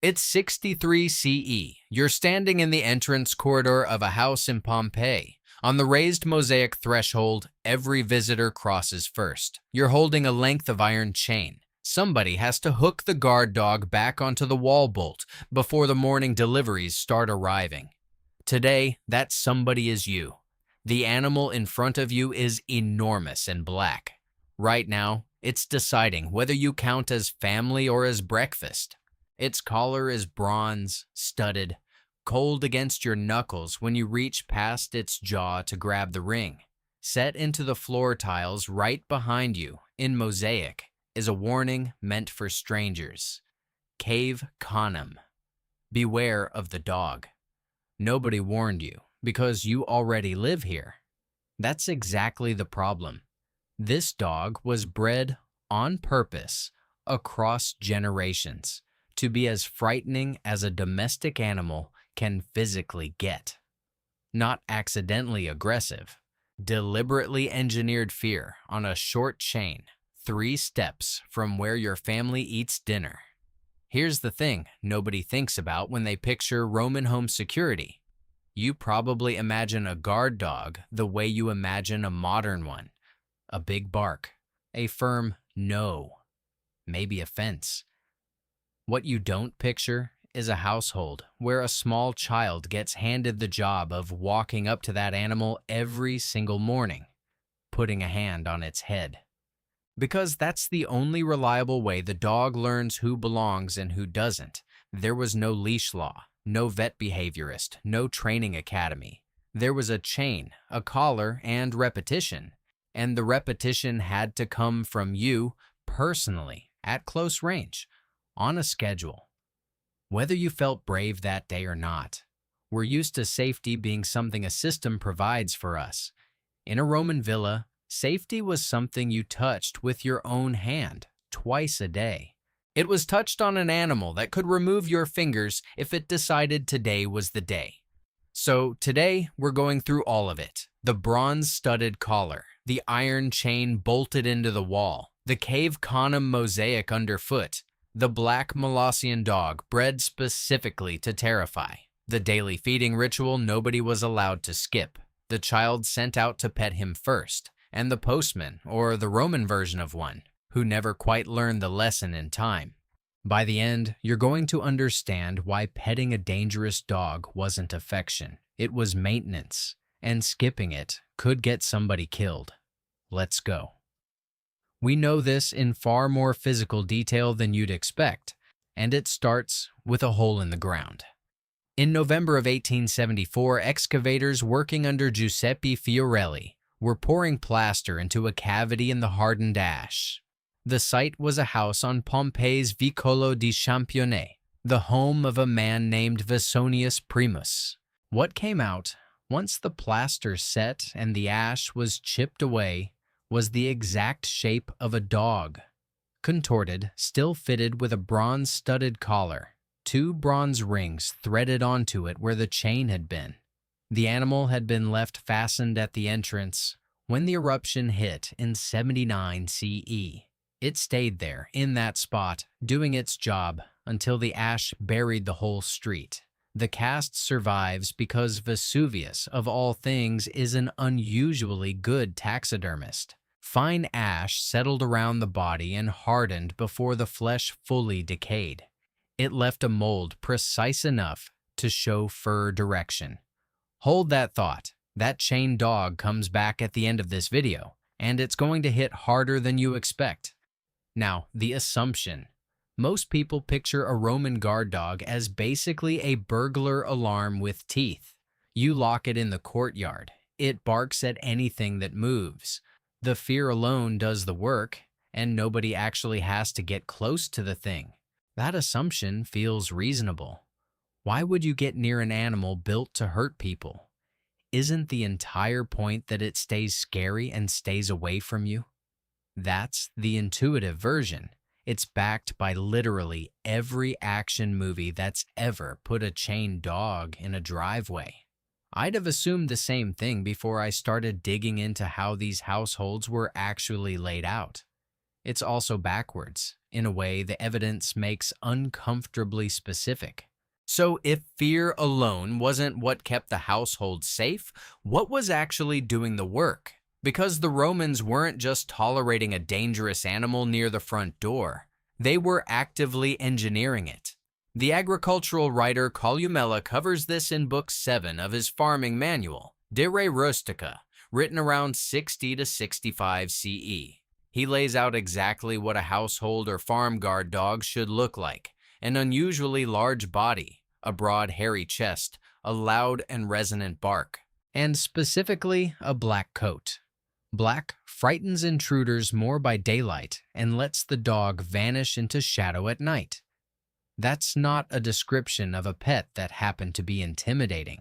It's 63 CE. You're standing in the entrance corridor of a house in Pompeii. On the raised mosaic threshold, every visitor crosses first. You're holding a length of iron chain. Somebody has to hook the guard dog back onto the wall bolt before the morning deliveries start arriving. Today, that somebody is you. The animal in front of you is enormous and black. Right now, it's deciding whether you count as family or as breakfast. Its collar is bronze, studded, cold against your knuckles when you reach past its jaw to grab the ring. Set into the floor tiles right behind you, in mosaic, is a warning meant for strangers. Cave Canem. Beware of the dog. Nobody warned you, because you already live here. That's exactly the problem. This dog was bred on purpose across generations to be as frightening as a domestic animal can physically get. Not accidentally aggressive, deliberately engineered fear on a short chain, 3 steps from where your family eats dinner. Here's the thing nobody thinks about when they picture Roman home security. You probably imagine a guard dog the way you imagine a modern one. A big bark, a firm no, maybe a fence. What you don't picture is a household where a small child gets handed the job of walking up to that animal every single morning, putting a hand on its head. Because that's the only reliable way the dog learns who belongs and who doesn't. There was no leash law, no vet behaviorist, no training academy. There was a chain, a collar, and repetition. And the repetition had to come from you personally, at close range, on a schedule. Whether you felt brave that day or not, we're used to safety being something a system provides for us. In a Roman villa, safety was something you touched with your own hand twice a day. It was touched on an animal that could remove your fingers if it decided today was the day. So today, we're going through all of it. The bronze-studded collar, the iron chain bolted into the wall, the Cave Canem mosaic underfoot, the black Molossian dog bred specifically to terrify, the daily feeding ritual nobody was allowed to skip, the child sent out to pet him first, and the postman, or the Roman version of one, who never quite learned the lesson in time. By the end, you're going to understand why petting a dangerous dog wasn't affection. It was maintenance, and skipping it could get somebody killed. Let's go. We know this in far more physical detail than you'd expect, and it starts with a hole in the ground. In November of 1874, excavators working under Giuseppe Fiorelli were pouring plaster into a cavity in the hardened ash. The site was a house on Pompeii's Vicolo di Champione, the home of a man named Vesonius Primus. What came out, once the plaster set and the ash was chipped away, was the exact shape of a dog. Contorted, still fitted with a bronze-studded collar, 2 bronze rings threaded onto it where the chain had been. The animal had been left fastened at the entrance when the eruption hit in 79 CE. It stayed there, in that spot, doing its job, until the ash buried the whole street. The cast survives because Vesuvius, of all things, is an unusually good taxidermist. Fine ash settled around the body and hardened before the flesh fully decayed. It left a mold precise enough to show fur direction. Hold that thought. That chained dog comes back at the end of this video, and it's going to hit harder than you expect. Now, the assumption. Most people picture a Roman guard dog as basically a burglar alarm with teeth. You lock it in the courtyard. It barks at anything that moves. The fear alone does the work, and nobody actually has to get close to the thing. That assumption feels reasonable. Why would you get near an animal built to hurt people? Isn't the entire point that it stays scary and stays away from you? That's the intuitive version. It's backed by literally every action movie that's ever put a chained dog in a driveway. I'd have assumed the same thing before I started digging into how these households were actually laid out. It's also backwards. In a way, the evidence makes uncomfortably specific. So if fear alone wasn't what kept the household safe, what was actually doing the work? Because the Romans weren't just tolerating a dangerous animal near the front door, they were actively engineering it. The agricultural writer Columella covers this in Book 7 of his farming manual, De Re Rustica, written around 60 to 65 CE. He lays out exactly what a household or farm guard dog should look like: an unusually large body, a broad hairy chest, a loud and resonant bark, and specifically a black coat. Black frightens intruders more by daylight and lets the dog vanish into shadow at night. That's not a description of a pet that happened to be intimidating.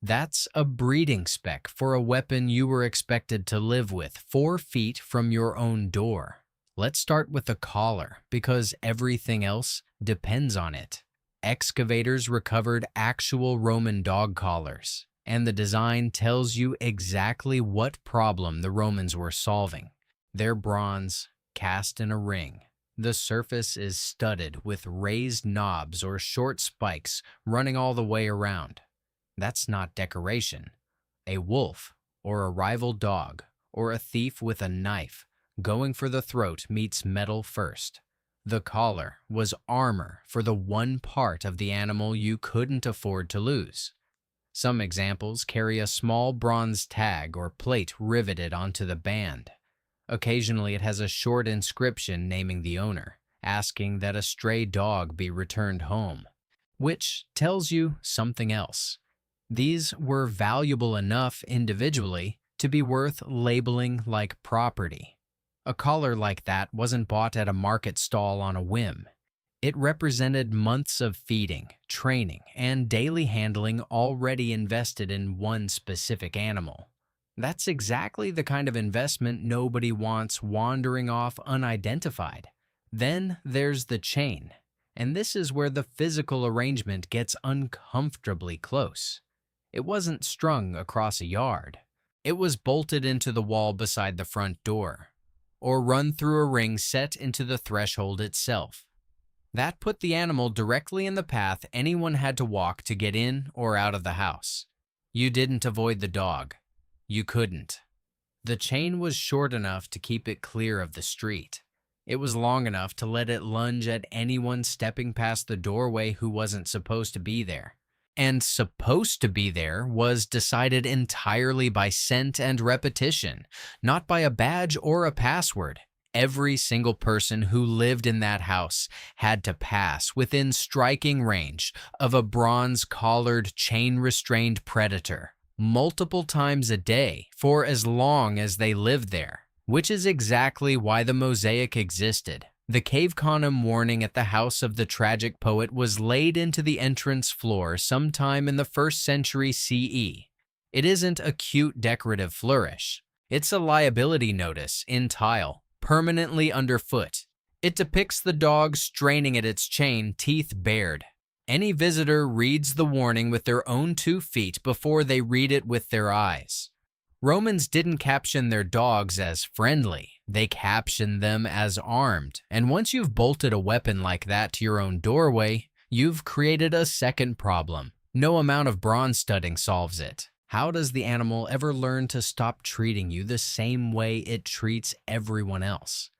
That's a breeding spec for a weapon you were expected to live with 4 feet from your own door. Let's start with the collar, because everything else depends on it. Excavators recovered actual Roman dog collars, and the design tells you exactly what problem the Romans were solving. They're bronze, cast in a ring. The surface is studded with raised knobs or short spikes running all the way around. That's not decoration. A wolf, or a rival dog, or a thief with a knife going for the throat meets metal first. The collar was armor for the one part of the animal you couldn't afford to lose. Some examples carry a small bronze tag or plate riveted onto the band. Occasionally it has a short inscription naming the owner, asking that a stray dog be returned home, which tells you something else. These were valuable enough individually to be worth labeling like property. A collar like that wasn't bought at a market stall on a whim. It represented months of feeding, training, and daily handling already invested in one specific animal. That's exactly the kind of investment nobody wants wandering off unidentified. Then there's the chain, and this is where the physical arrangement gets uncomfortably close. It wasn't strung across a yard. It was bolted into the wall beside the front door, or run through a ring set into the threshold itself. That put the animal directly in the path anyone had to walk to get in or out of the house. You didn't avoid the dog. You couldn't. The chain was short enough to keep it clear of the street. It was long enough to let it lunge at anyone stepping past the doorway who wasn't supposed to be there. And supposed to be there was decided entirely by scent and repetition, not by a badge or a password. Every single person who lived in that house had to pass within striking range of a bronze-collared, chain-restrained predator multiple times a day for as long as they lived there, which is exactly why the mosaic existed. The Cave Canem warning at the house of the tragic poet was laid into the entrance floor sometime in the 1st century CE. It isn't a cute decorative flourish. It's a liability notice in tile, permanently underfoot. It depicts the dog straining at its chain, teeth bared. Any visitor reads the warning with their own 2 feet before they read it with their eyes. Romans didn't caption their dogs as friendly. They captioned them as armed. And once you've bolted a weapon like that to your own doorway, you've created a second problem. No amount of bronze studding solves it. How does the animal ever learn to stop treating you the same way it treats everyone else?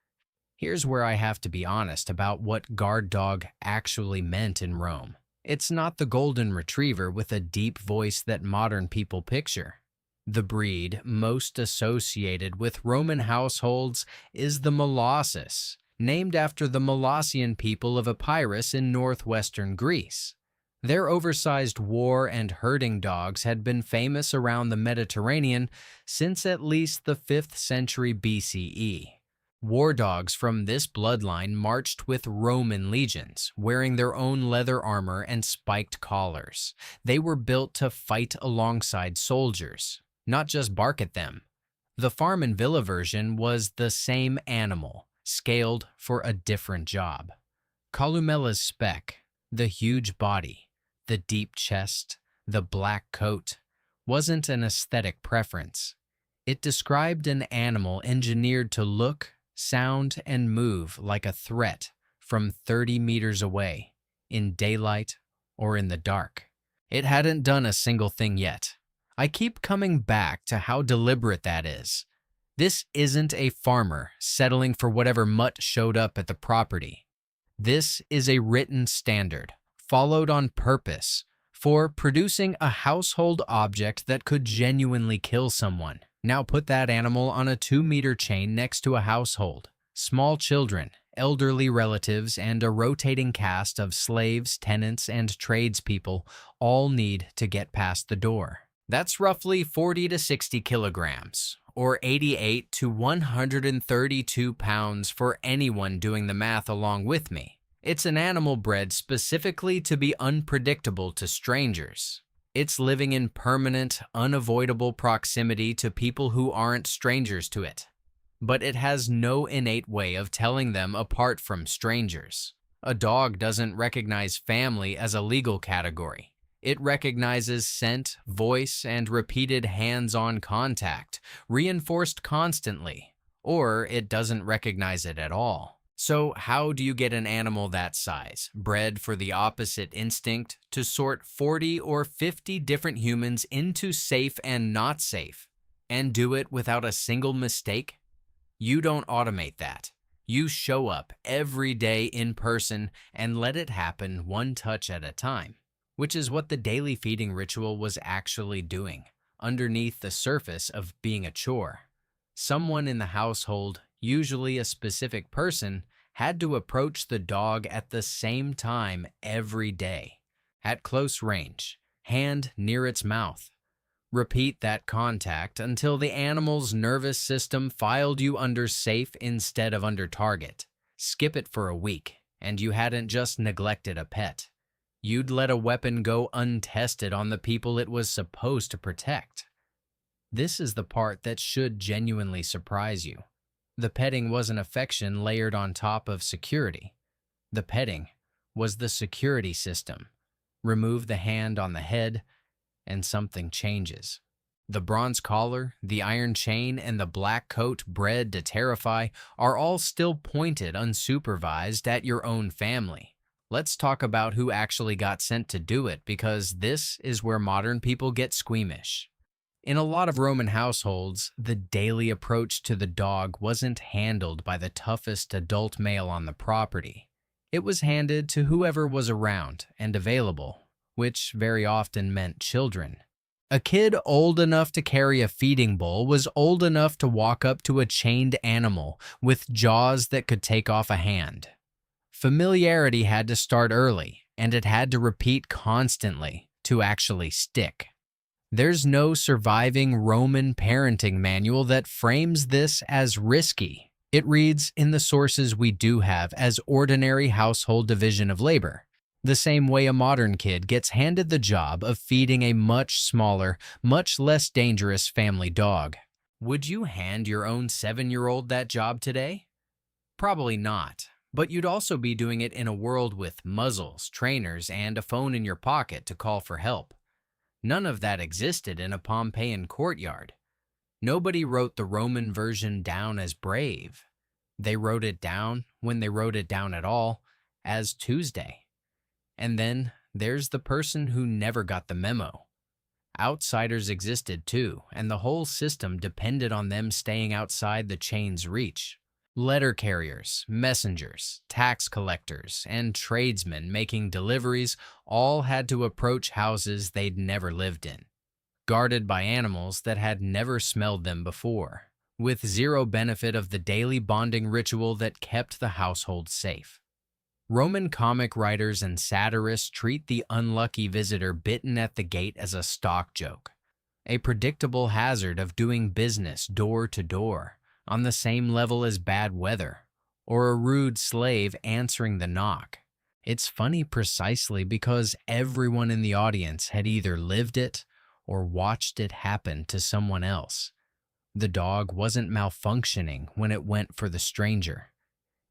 Here's where I have to be honest about what guard dog actually meant in Rome. It's not the golden retriever with a deep voice that modern people picture. The breed most associated with Roman households is the Molossus, named after the Molossian people of Epirus in northwestern Greece. Their oversized war and herding dogs had been famous around the Mediterranean since at least the 5th century BCE. War dogs from this bloodline marched with Roman legions, wearing their own leather armor and spiked collars. They were built to fight alongside soldiers, not just bark at them. The farm and villa version was the same animal, scaled for a different job. Columella's spec, the huge body, the deep chest, the black coat, wasn't an aesthetic preference. It described an animal engineered to look sound, and move like a threat from 30 meters away, in daylight or in the dark. It hadn't done a single thing yet. I keep coming back to how deliberate that is. This isn't a farmer settling for whatever mutt showed up at the property. This is a written standard, followed on purpose, for producing a household object that could genuinely kill someone. Now put that animal on a 2-meter chain next to a household. Small children, elderly relatives, and a rotating cast of slaves, tenants, and tradespeople all need to get past the door. That's roughly 40 to 60 kilograms, or 88 to 132 pounds for anyone doing the math along with me. It's an animal bred specifically to be unpredictable to strangers. It's living in permanent, unavoidable proximity to people who aren't strangers to it. But it has no innate way of telling them apart from strangers. A dog doesn't recognize family as a legal category. It recognizes scent, voice, and repeated hands-on contact, reinforced constantly, or it doesn't recognize it at all. So how do you get an animal that size, bred for the opposite instinct, to sort 40 or 50 different humans into safe and not safe, and do it without a single mistake? You don't automate that. You show up every day in person and let it happen one touch at a time, which is what the daily feeding ritual was actually doing, underneath the surface of being a chore. Someone in the household, usually a specific person, had to approach the dog at the same time every day, at close range, hand near its mouth. Repeat that contact until the animal's nervous system filed you under safe instead of under target. Skip it for a week, and you hadn't just neglected a pet. You'd let a weapon go untested on the people it was supposed to protect. This is the part that should genuinely surprise you. The petting wasn't affection layered on top of security. The petting was the security system. Remove the hand on the head, and something changes. The bronze collar, the iron chain, and the black coat bred to terrify are all still pointed unsupervised at your own family. Let's talk about who actually got sent to do it, because this is where modern people get squeamish. In a lot of Roman households, the daily approach to the dog wasn't handled by the toughest adult male on the property. It was handed to whoever was around and available, which very often meant children. A kid old enough to carry a feeding bowl was old enough to walk up to a chained animal with jaws that could take off a hand. Familiarity had to start early, and it had to repeat constantly to actually stick. There's no surviving Roman parenting manual that frames this as risky. It reads in the sources we do have as ordinary household division of labor, the same way a modern kid gets handed the job of feeding a much smaller, much less dangerous family dog. Would you hand your own 7-year-old that job today? Probably not, but you'd also be doing it in a world with muzzles, trainers, and a phone in your pocket to call for help. None of that existed in a Pompeian courtyard. Nobody wrote the Roman version down as brave. They wrote it down, when they wrote it down at all, as Tuesday. And then there's the person who never got the memo. Outsiders existed too, and the whole system depended on them staying outside the chain's reach. Letter carriers, messengers, tax collectors, and tradesmen making deliveries all had to approach houses they'd never lived in, guarded by animals that had never smelled them before, with zero benefit of the daily bonding ritual that kept the household safe. Roman comic writers and satirists treat the unlucky visitor bitten at the gate as a stock joke, a predictable hazard of doing business door to door, on the same level as bad weather, or a rude slave answering the knock. It's funny precisely because everyone in the audience had either lived it or watched it happen to someone else. The dog wasn't malfunctioning when it went for the stranger.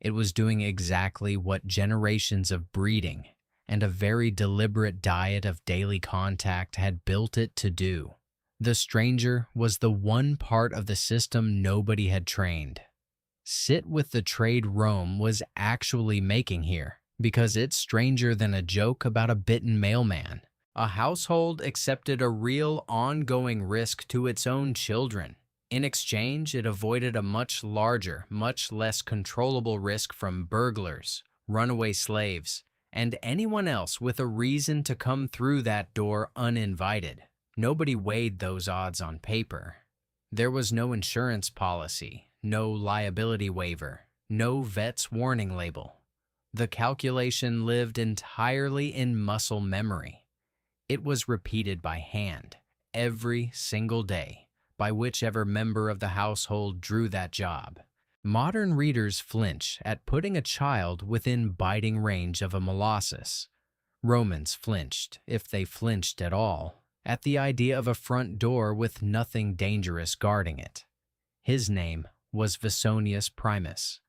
It was doing exactly what generations of breeding and a very deliberate diet of daily contact had built it to do. The stranger was the one part of the system nobody had trained. sit with the trade Rome was actually making here, because it's stranger than a joke about a bitten mailman. A household accepted a real ongoing risk to its own children. In exchange, it avoided a much larger, much less controllable risk from burglars, runaway slaves, and anyone else with a reason to come through that door uninvited. Nobody weighed those odds on paper. There was no insurance policy, no liability waiver, no vet's warning label. The calculation lived entirely in muscle memory. It was repeated by hand, every single day, by whichever member of the household drew that job. Modern readers flinch at putting a child within biting range of a molossus. Romans flinched, if they flinched at all, at the idea of a front door with nothing dangerous guarding it. His name was Vesonius Primus.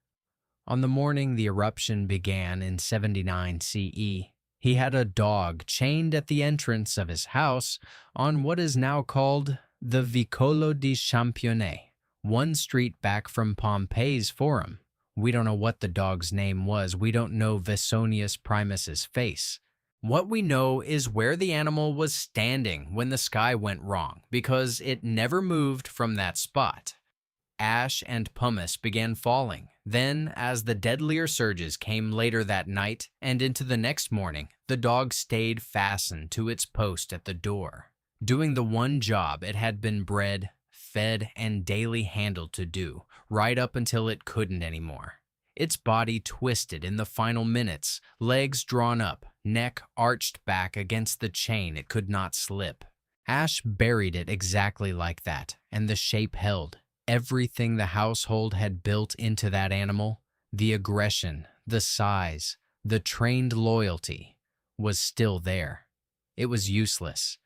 On the morning the eruption began in 79 CE, he had a dog chained at the entrance of his house on what is now called the Vicolo di Champione, one street back from Pompeii's Forum. We don't know what the dog's name was. We don't know Vesonius Primus's face. What we know is where the animal was standing when the sky went wrong, because it never moved from that spot. Ash and pumice began falling. Then, as the deadlier surges came later that night and into the next morning, the dog stayed fastened to its post at the door, doing the one job it had been bred, fed, and daily handled to do, right up until it couldn't anymore. Its body twisted in the final minutes, legs drawn up, neck arched back against the chain it could not slip. Ash buried it exactly like that, and the shape held. Everything the household had built into that animal, the aggression, the size, the trained loyalty, was still there. It was useless.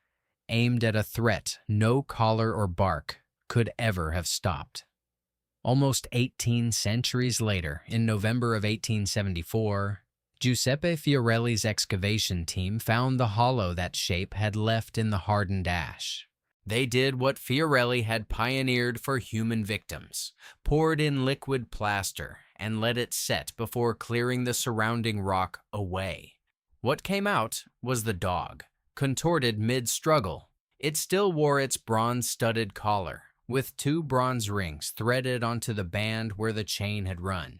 Aimed at a threat no collar or bark could ever have stopped. Almost 18 centuries later, in November of 1874, Giuseppe Fiorelli's excavation team found the hollow that shape had left in the hardened ash. They did what Fiorelli had pioneered for human victims, poured in liquid plaster and let it set before clearing the surrounding rock away. What came out was the dog, contorted mid-struggle. It still wore its bronze-studded collar, with 2 bronze rings threaded onto the band where the chain had run.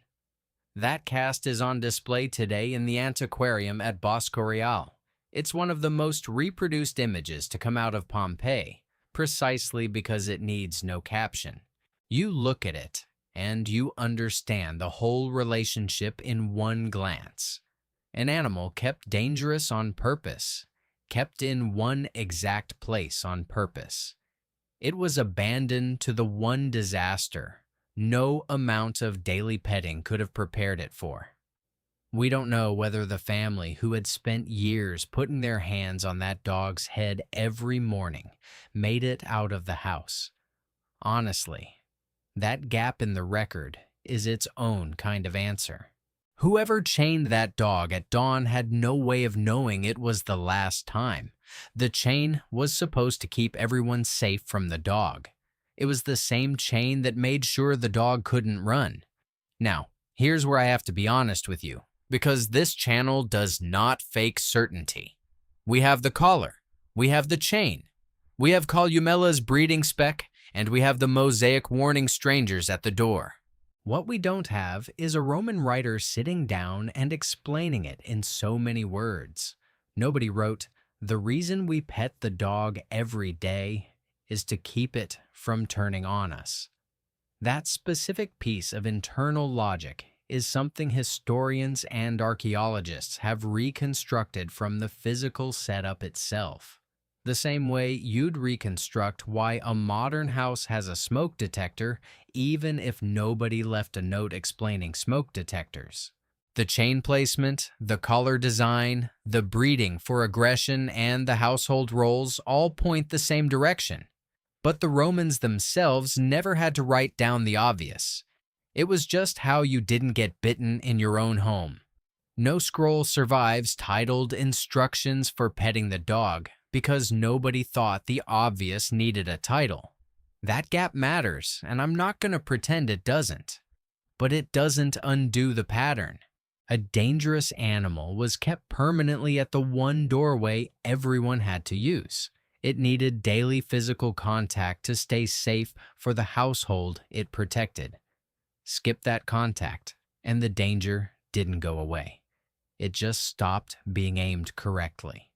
That cast is on display today in the antiquarium at Bosco Real. It's one of the most reproduced images to come out of Pompeii, precisely because it needs no caption. You look at it, and you understand the whole relationship in one glance. An animal kept dangerous on purpose, kept in one exact place on purpose. It was abandoned to the one disaster no amount of daily petting could have prepared it for. We don't know whether the family who had spent years putting their hands on that dog's head every morning made it out of the house. Honestly, that gap in the record is its own kind of answer. Whoever chained that dog at dawn had no way of knowing it was the last time. The chain was supposed to keep everyone safe from the dog. It was the same chain that made sure the dog couldn't run. Now, here's where I have to be honest with you, because this channel does not fake certainty. We have the collar, we have the chain, we have Columella's breeding spec, and we have the mosaic warning strangers at the door. What we don't have is a Roman writer sitting down and explaining it in so many words. Nobody wrote, "The reason we pet the dog every day is to keep it from turning on us." That specific piece of internal logic is something historians and archaeologists have reconstructed from the physical setup itself. The same way you'd reconstruct why a modern house has a smoke detector, even if nobody left a note explaining smoke detectors. The chain placement, the collar design, the breeding for aggression, and the household roles all point the same direction. But the Romans themselves never had to write down the obvious. It was just how you didn't get bitten in your own home. No scroll survives titled "Instructions for Petting the Dog" because nobody thought the obvious needed a title. That gap matters, and I'm not going to pretend it doesn't. but it doesn't undo the pattern. A dangerous animal was kept permanently at the one doorway everyone had to use. It needed daily physical contact to stay safe for the household it protected. Skip that contact, and the danger didn't go away. It just stopped being aimed correctly.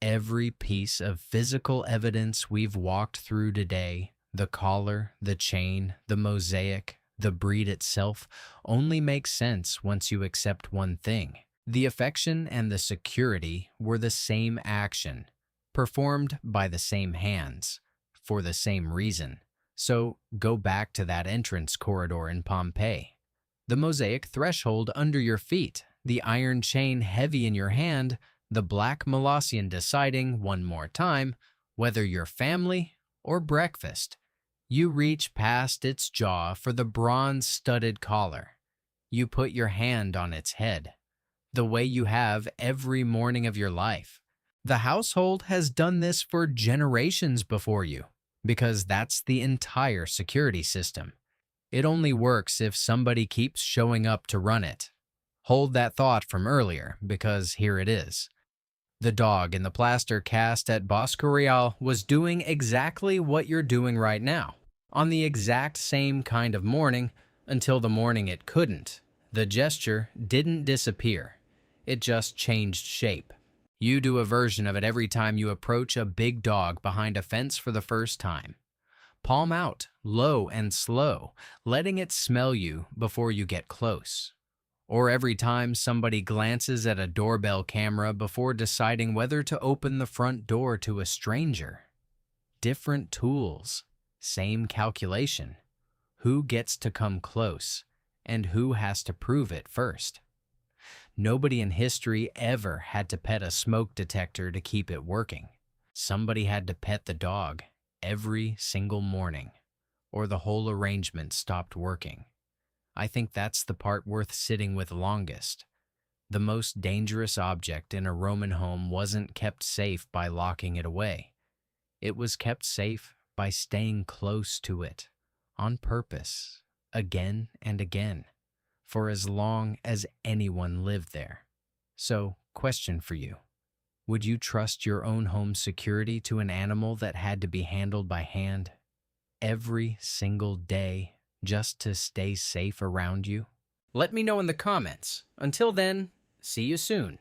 Every piece of physical evidence we've walked through today, the collar, the chain, the mosaic, the breed itself, only makes sense once you accept one thing. The affection and the security were the same action, performed by the same hands, for the same reason. So go back to that entrance corridor in Pompeii. The mosaic threshold under your feet, the iron chain heavy in your hand, the black Molossian deciding, one more time, whether you're family or breakfast. You reach past its jaw for the bronze-studded collar. You put your hand on its head, the way you have every morning of your life. The household has done this for generations before you, because that's the entire security system. It only works if somebody keeps showing up to run it. Hold that thought from earlier, because here it is. The dog in the plaster cast at Bosco Real was doing exactly what you're doing right now, on the exact same kind of morning, until the morning it couldn't. The gesture didn't disappear. It just changed shape. You do a version of it every time you approach a big dog behind a fence for the first time. Palm out, low and slow, letting it smell you before you get close. Or every time somebody glances at a doorbell camera before deciding whether to open the front door to a stranger. Different tools, same calculation. Who gets to come close, and who has to prove it first? Nobody in history ever had to pet a smoke detector to keep it working. Somebody had to pet the dog every single morning, or the whole arrangement stopped working. I think that's the part worth sitting with longest. The most dangerous object in a Roman home wasn't kept safe by locking it away. It was kept safe by staying close to it, on purpose, again and again, for as long as anyone lived there. So, question for you. Would you trust your own home security to an animal that had to be handled by hand every single day just to stay safe around you? Let me know in the comments. Until then, see you soon.